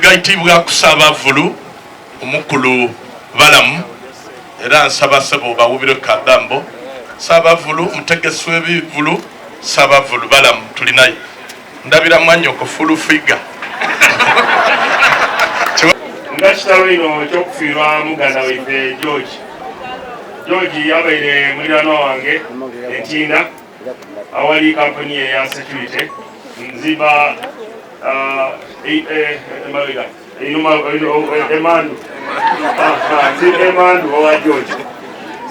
Gaitibwa kusaba vulu omukulu Balaam era nsaba sebo bawubire kadambo saba vulu mutegesi w'ebivulu saba vulu Balaam tulinayo ndabira mwanyoko fulu figa ndakitalo ino ekyokufiirwa muganda waife George yabaire muliraanwa wange Entinda awali kampani eya security nziba Emandu owa George.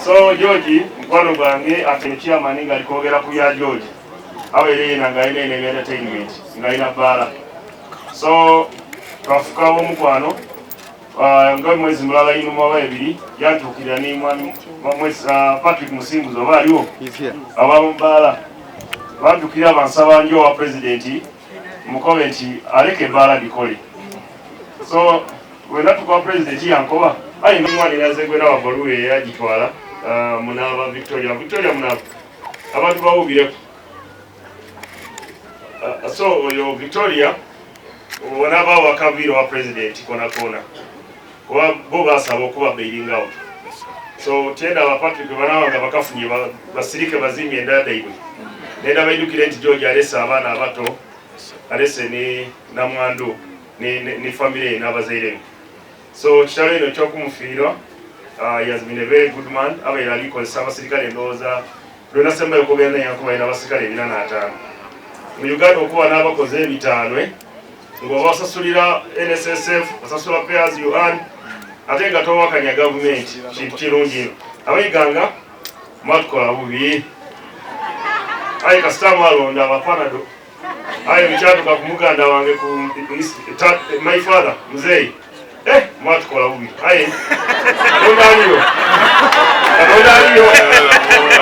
So George mukwano gwange ate chairman nga alikogera ku ya George awere nga ine entertainment nga ina Balaam. So twafuka omukwano nga mwezi mulala inuma babiri yantukira ni mwami mwezi Patrick Musimbuzo baliwo aba Balaam bandukira bansaba njo wa president mukomenti aleke Balaam dikole. So when that was president yankoba ayi mwani yazegwera wabaluwe yagitwala munaba Victoria munaba abantu bawubire so yo Victoria wanaba wakabiro wa president kona kwa boga sabo kuba bailing out. So tenda wa Patrick banawanga bakafunye basirike bazimye ndada iwe nenda baidukire nti George alesa abana abato alese ni namwandu ni family n'abazaire. So kitalo ino kyokumufiirwa he has been a very good man abaira alikozesa abasirikale endowooza lwena semba yokogenda yankuba ina abasirikale 45 mu Uganda okuba n'abakoze ebitaanwe ng'oba osasulira NSSF osasula payers you earn ate nga towakanya gavumenti kintu kirungi ino abayiganga mwatukola bubi ayi kasitamu alonda abapanado ayi mkyatuka ku muganda wange ku my father muzei mwatukola bubi ayi ondaliyo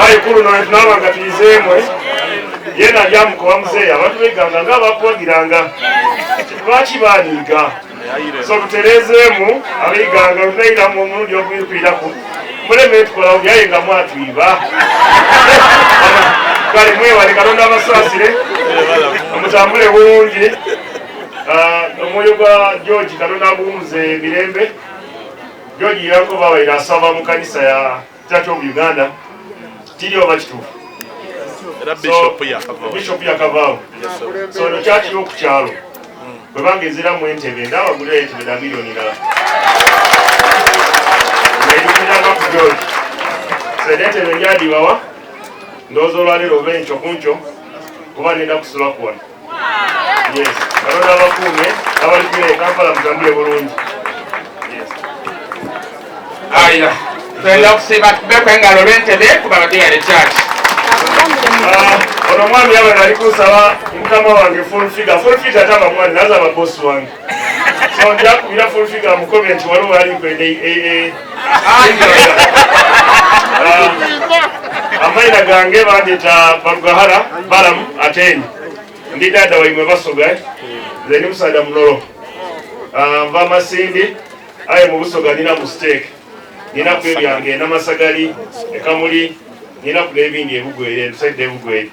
ayi kulu nabanga tuyizemwe yena lyamukoba muzei abantu beganga nga bakuwagiranga lwaki baniiga so tuterezeemu abeiganga tunairamu omulundi ogwikwiraku muleme tukola bubi aye nga mwatwiba kale mwewale Katonda abasaasire mutambule bulungi omwoyo gwa George Katonda aguwumuze emirembe. George yankoba abaire asaba mu kanisa ya Church of Uganda tiri oba kituufu era bishop yakavaawo so no church y'okukyalo bwe bangezeramu entebe ndabagulira entebe da miliyoni ndala needukunyanga ku George so entebe njadibawa ndowooza olwaleero oba enkyo kunkyo kuba nenda kusula kuwona. Yes, Katonda abakuume abalikira Kampala mutambule bulungi. Aya twenda okusiba tubekwe engalo lw'entebe kuba bategere church. Ono mwami yabaire ali kusaba mukama wange full figure ataba mwani naza ababosi wange so njakubira full figure mu comment waliwo ali kwende amaina gange bandita Barugahara Balaam Ateni ndi dada waimwe basoga zeni musada munolo nva Masindi aye mu Busoga nina mistake nina kwebyange n'amasagali ekamuli nina kulebindi ebugwere tuside ebugwere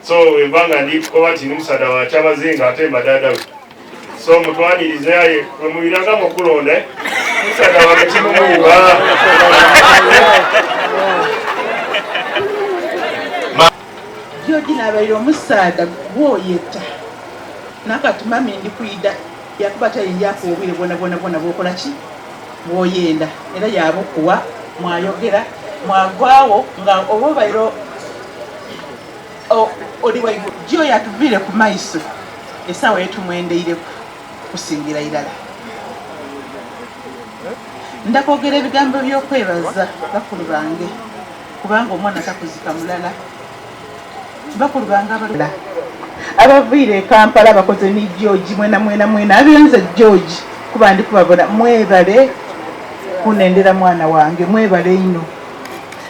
so wembanga ndi koba ti musada wa Kyabazinga ate madada we so mutwanirize aye Mumiranga mukulonda musada wa kimuwa George nabaire omusaada gwoyeta nakatumami ndi kuida yakubata yenjako obwire bwona bwokola ki bwoyenda era yabukuwa mwayogera mwagwawo nga obo bairo oli waigo Gyo yatuvire ku maiso esawa yetumwendeire kusingira irala ndakogera ebigambo by'okwebaza bakulu bange kubanga omwana takuzika mulala bakulu banga abalala abavire Kampala bakoze ni George mwena abenza George kuba ndi kubabona mwebale kunendera mwana wange mwebale ino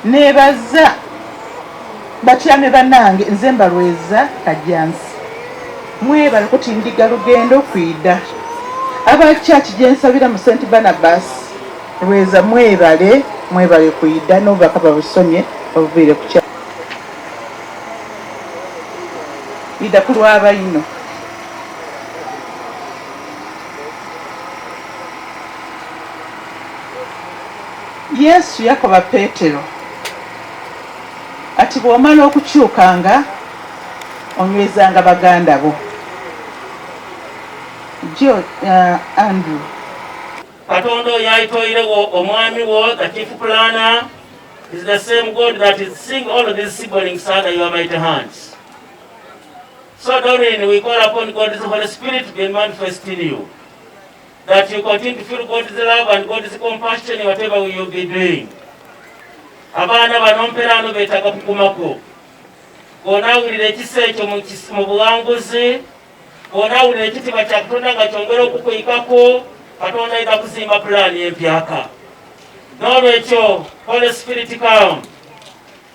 nebaza batyame banange nze mbalweza Kajjansi mwebale kutindiga lugendo kwida aba church jensabira mu St Barnabas lweza mwebale kwida n'obubaka babusomye obuvire ku ida kulwaba ino Yesu yakoba Peetero ati bw'omala okukyukanga onywezanga baganda bo. Andrew. Katonda oyo ayitoyirewo omwami wo, the chief planner, is the same God that is seeing all of these siblings under your mighty hands. So, Doreen, we call upon God's Holy Spirit to be manifest in you, that you continue to feel God's love and God's compassion in whatever you'll be doing. Abaana banomperano betaga kukumako. Onawulira ekisa ekyo mu buwanguzi, onawulira ekitiibwa kya Katonda nga kyongera okukuyikako, Katonda ayinza kuzimba pulaani empyaka. N'olwekyo, Holy Spirit come.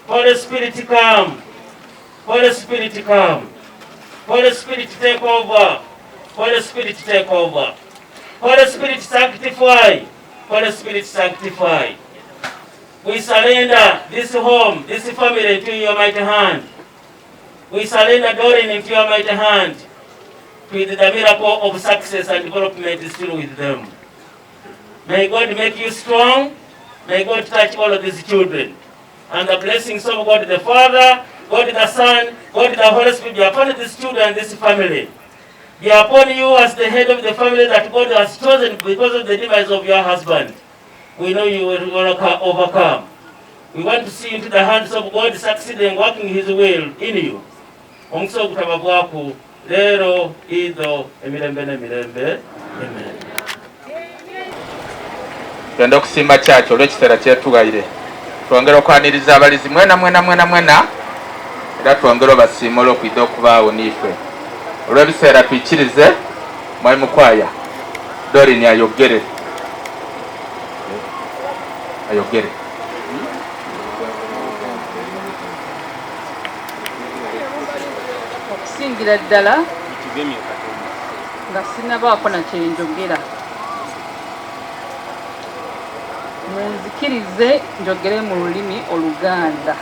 Holy Spirit come. Holy Spirit come. Holy Spirit take over. Holy Spirit take over. Holy Spirit sanctify. Holy Spirit sanctify. We surrender this home, this family into your mighty hand. We surrender Doreen into your mighty hand. With the miracle of success and development is still with them. May God make you strong. May God touch all of these children. And the blessings of God the Father, God the Son, God the Holy Spirit be upon these children and this family. Be upon you as the head of the family that God has chosen because of the demise of your husband. We know you will overcome. We want to see into the hands of God succeeding, working His will in you. Omukisa ogutaba bwaku leero ido emirembe n'emirembe. Amen. Tugenda okusimba kyaki olw'ekiseera kyetugaire. Twongera okwaniriza abalizi mwena era twongera obasiima olw'okwidde okubaawo n'ife. Olw'ebiseera tuyikirize mwami mukwaya Doreen ayogere. Okusingira ddala nga sinnabaako na kye njogera, munzikirize njogere mu lulimi Oluganda.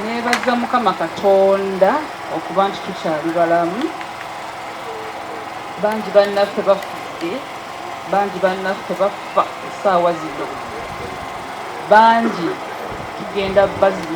Neebaza Mukama Katonda okuba nti tukyali balamu. Bangi bannaffe bafudde, bangi bannaffe bafa essaawa zino, bangi tugenda bazzi.